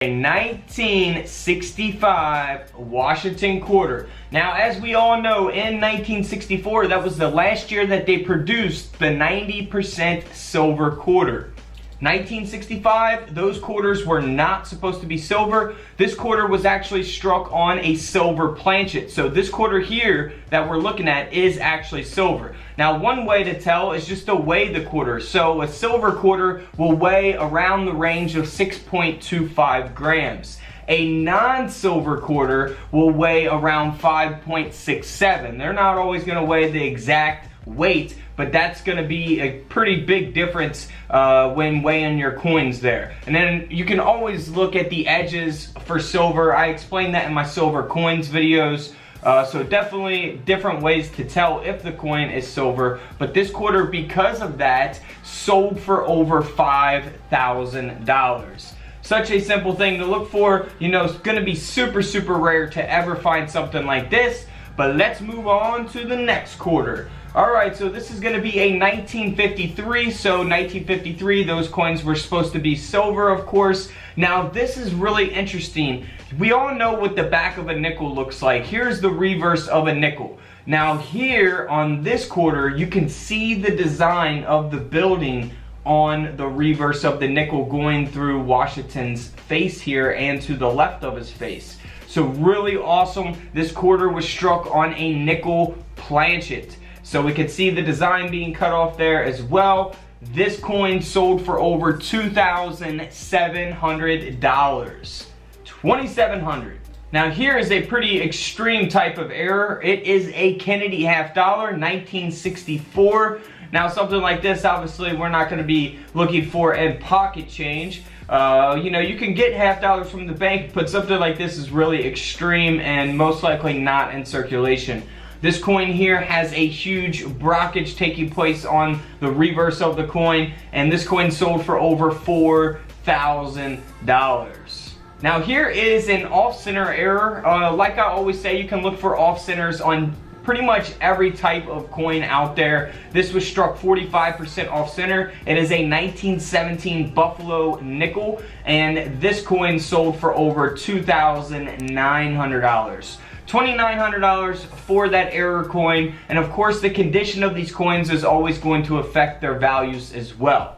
A 1965 Washington quarter. Now, as we all know, in 1964, that was the last year that they produced the 90% silver quarter. 1965, those quarters were not supposed to be silver. This quarter was actually struck on a silver planchet. So this quarter here that we're looking at is actually silver. Now, one way to tell is just to weigh the quarter. So a silver quarter will weigh around the range of 6.25 grams. A non-silver quarter will weigh around 5.67. They're not always going to weigh the exact weight, but that's going to be a pretty big difference when weighing your coins there. And then you can always look at the edges for silver. I explained that in my silver coins videos. So definitely different ways to tell if the coin is silver. But this quarter, because of that, sold for over $5,000. Such a simple thing to look for. You know, it's going to be super, super rare to ever find something like this. But let's move on to the next quarter. Alright, so this is going to be a 1953. So 1953, those coins were supposed to be silver, of course. Now, this is really interesting. We all know what the back of a nickel looks like. Here's the reverse of a nickel. Now, here on this quarter, you can see the design of the building on the reverse of the nickel going through Washington's face here and to the left of his face. So really awesome. This quarter was struck on a nickel planchet. So we can see the design being cut off there as well. This coin sold for over $2,700. $2,700. Now here is a pretty extreme type of error. It is a Kennedy half dollar, 1964. Now something like this, obviously we're not going to be looking for in pocket change. You know, you can get half dollars from the bank, but something like this is really extreme and most likely not in circulation. This coin here has a huge brockage taking place on the reverse of the coin, and this coin sold for over $4,000. Now here is an off-center error. Like I always say, you can look for off-centers on pretty much every type of coin out there. This was struck 45% off center. It is a 1917 Buffalo nickel, and this coin sold for over $2,900. $2,900 for that error coin, and of course the condition of these coins is always going to affect their values as well.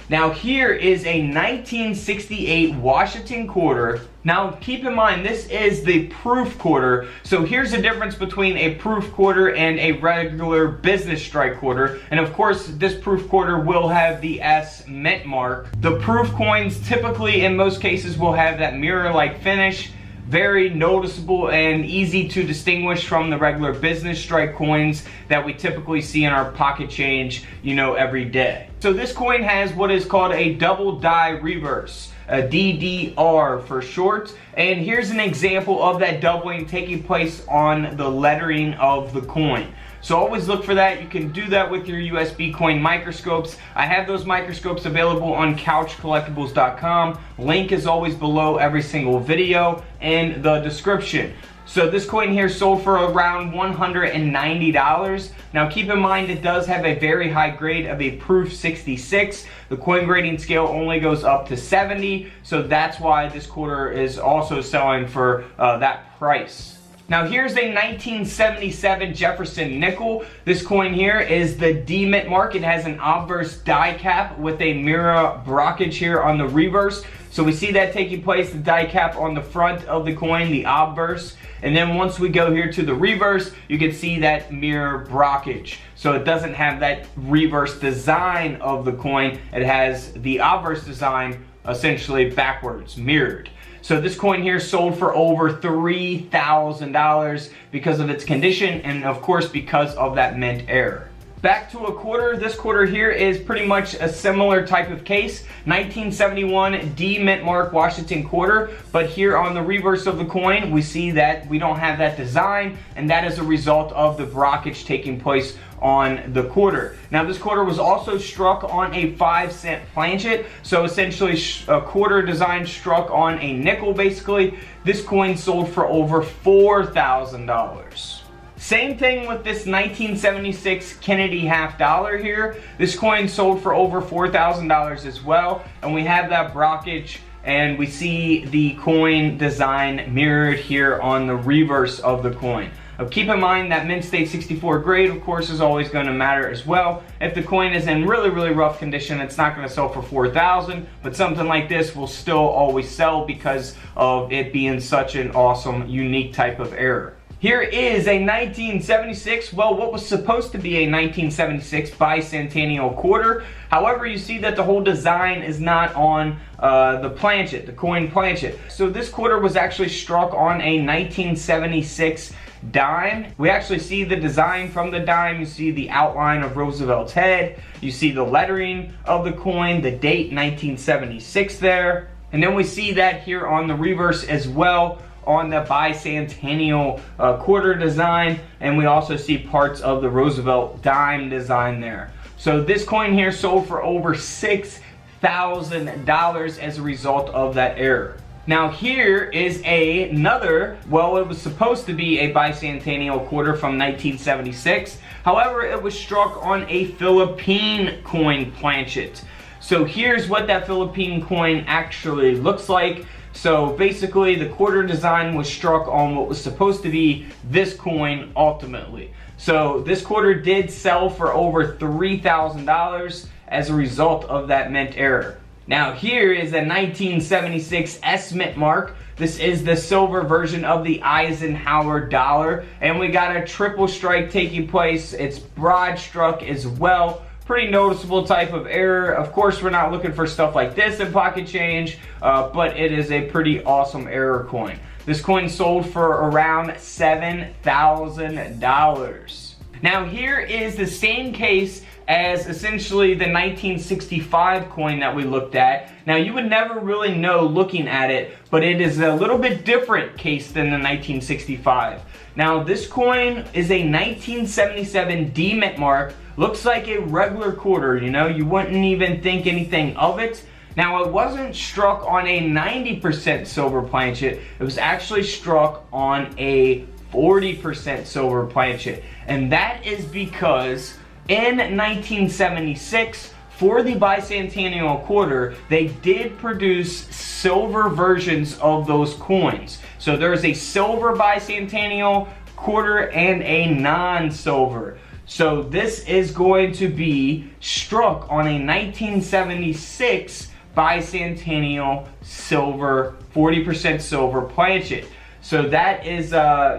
Now here is a 1968 Washington quarter. Now keep in mind, this is the proof quarter. So here's the difference between a proof quarter and a regular business strike quarter. And of course, this proof quarter will have the S mint mark. The proof coins typically in most cases will have that mirror-like finish. Very noticeable and easy to distinguish from the regular business strike coins that we typically see in our pocket change, you know, every day. So this coin has what is called a double die reverse, a DDR for short. And here's an example of that doubling taking place on the lettering of the coin. So always look for that. You can do that with your USB coin microscopes. I have those microscopes available on couchcollectibles.com. Link is always below every single video in the description. So this coin here sold for around $190. Now keep in mind, it does have a very high grade of a proof 66. The coin grading scale only goes up to 70. So that's why this quarter is also selling for that price. Now here's a 1977 Jefferson Nickel. This coin here is the D mint mark. It has an obverse die cap with a mirror brockage here on the reverse. So we see that taking place, the die cap on the front of the coin, the obverse. And then once we go here to the reverse, you can see that mirror brockage. So it doesn't have that reverse design of the coin. It has the obverse design essentially backwards, mirrored. So this coin here sold for over $3,000 because of its condition and of course because of that mint error. Back to a quarter. This quarter here is pretty much a similar type of case. 1971 D mint mark Washington quarter, but here on the reverse of the coin we see that we don't have that design, and that is a result of the brockage taking place on the quarter. Now this quarter was also struck on a 5-cent planchet, so essentially a quarter design struck on a nickel basically. This coin sold for over $4,000. Same thing with this 1976 Kennedy half dollar here. This coin sold for over $4,000 as well, and we have that brockage and we see the coin design mirrored here on the reverse of the coin. Keep in mind that mint state 64 grade, of course, is always going to matter as well. If the coin is in really, really rough condition, it's not going to sell for $4,000, but something like this will still always sell because of it being such an awesome, unique type of error. Here is a 1976, well, what was supposed to be a 1976 Bicentennial Quarter. However, you see that the whole design is not on the planchet, the coin planchet. So this quarter was actually struck on a 1976 dime. We actually see the design from the dime. You see the outline of Roosevelt's head. You see the lettering of the coin, the date 1976 there. And then we see that here on the reverse as well, on the Bicentennial Quarter design, and we also see parts of the Roosevelt Dime design there. So this coin here sold for over $6,000 as a result of that error. Now here is another, well, it was supposed to be a Bicentennial Quarter from 1976. However, it was struck on a Philippine coin planchet. So here's what that Philippine coin actually looks like. So basically the quarter design was struck on what was supposed to be this coin ultimately. So this quarter did sell for over $3,000 as a result of that mint error. Now here is a 1976 S-Mint mark. This is the silver version of the Eisenhower dollar, and we got a triple strike taking place. It's broad struck as well. Pretty noticeable type of error. Of course, we're not looking for stuff like this in pocket change, but it is a pretty awesome error coin. This coin sold for around $7,000. Now here is the same case as essentially the 1965 coin that we looked at. Now you would never really know looking at it, but it is a little bit different case than the 1965. Now this coin is a 1977 D-Mint mark. Looks like a regular quarter, you know, you wouldn't even think anything of it. Now it wasn't struck on a 90% silver planchet, it was actually struck on a 40% silver planchet. And that is because in 1976, for the Bicentennial Quarter, they did produce silver versions of those coins. So there's a silver Bicentennial Quarter and a non-silver. So this is going to be struck on a 1976 Bicentennial silver, 40% silver planchet. So that is,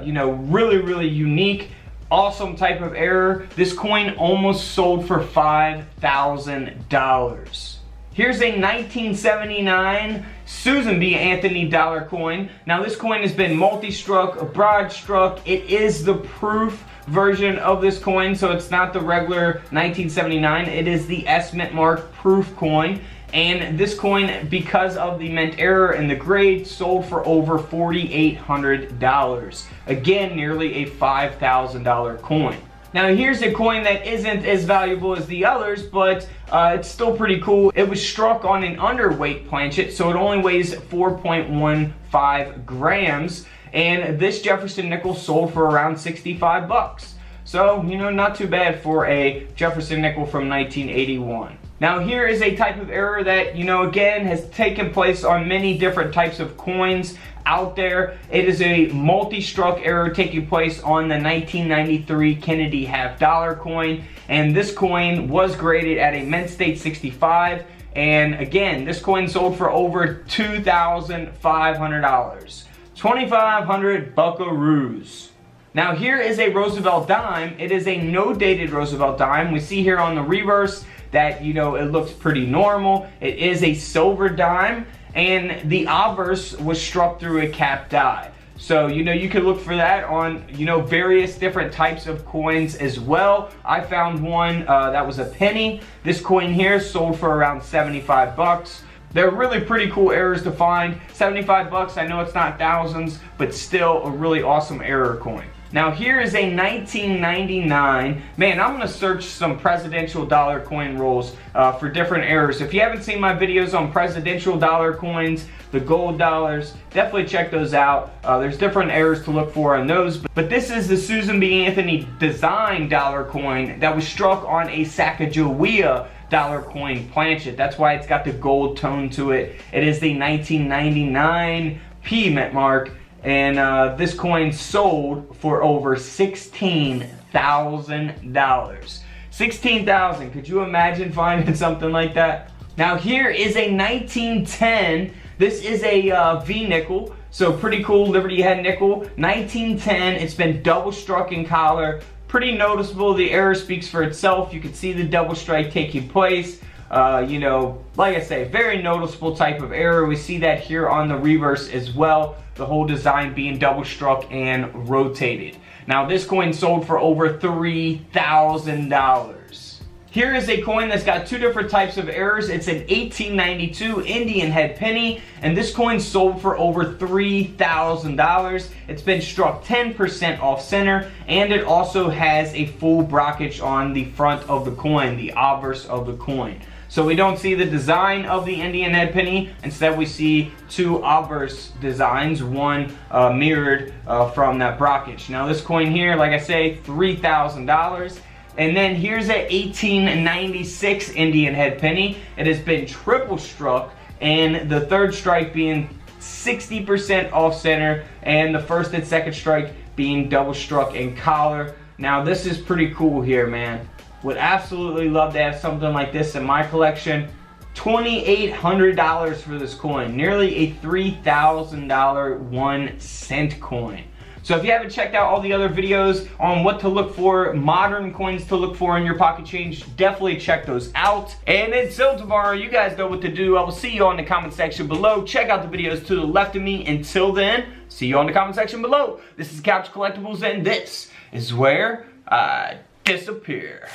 you know, really, really unique, awesome type of error. This coin almost sold for $5,000. Here's a 1979 Susan B. Anthony dollar coin. Now this coin has been multi-struck, broad struck. It is the proof version of this coin, so it's not the regular 1979. It is the S-Mint mark proof coin. And this coin, because of the mint error and the grade, sold for over $4,800. Again, nearly a $5,000 coin. Now here's a coin that isn't as valuable as the others, but it's still pretty cool. It was struck on an underweight planchet, so it only weighs 4.15 grams. And this Jefferson Nickel sold for around 65 bucks. So, you know, not too bad for a Jefferson Nickel from 1981. Now here is a type of error that, you know, again, has taken place on many different types of coins out there. It is a multi-struck error taking place on the 1993 Kennedy half-dollar coin. And this coin was graded at a mint state 65. And again, this coin sold for over $2,500. 2,500 buckaroos. Now here is a Roosevelt Dime. It is a no-dated Roosevelt Dime. We see here on the reverse that, you know, it looks pretty normal. It is a silver dime, and the obverse was struck through a capped die. So, you know, you can look for that on, you know, various different types of coins as well. I found one that was a penny. This coin here sold for around 75 bucks. They're really pretty cool errors to find. 75 bucks, I know it's not thousands, but still a really awesome error coin. Now here is a 1999, man, I'm gonna search some presidential dollar coin rolls for different errors. If you haven't seen my videos on presidential dollar coins, the gold dollars, definitely check those out. There's different errors to look for on those, but this is the Susan B. Anthony design dollar coin that was struck on a Sacagawea coin planchet. That's why it's got the gold tone to it. It is the 1999 P mint mark, and this coin sold for over $16,000. $16,000. Could you imagine finding something like that? Now here is a 1910. This is a V nickel, so pretty cool Liberty head nickel. 1910. It's been double struck in collar. Pretty noticeable. The error speaks for itself. You can see the double strike taking place. You know, like I say, very noticeable type of error. We see that here on the reverse as well. The whole design being double struck and rotated. Now this coin sold for over $3,000. Here is a coin that's got two different types of errors. It's an 1892 Indian head penny, and this coin sold for over $3,000. It's been struck 10% off center, and it also has a full brockage on the front of the coin, the obverse of the coin. So we don't see the design of the Indian head penny. Instead, we see two obverse designs, one mirrored from that brockage. Now this coin here, like I say, $3,000. And then here's an 1896 Indian head penny. It has been triple struck, and the third strike being 60% off center, and the first and second strike being double struck in collar. Now this is pretty cool here, man. Would absolutely love to have something like this in my collection. $2,800 for this coin, nearly a $3,000 1-cent coin. So if you haven't checked out all the other videos on what to look for, modern coins to look for in your pocket change, definitely check those out. And until tomorrow, you guys know what to do. I will see you on the comment section below. Check out the videos to the left of me. Until then, see you on the comment section below. This is Couch Collectibles, and this is where I disappear.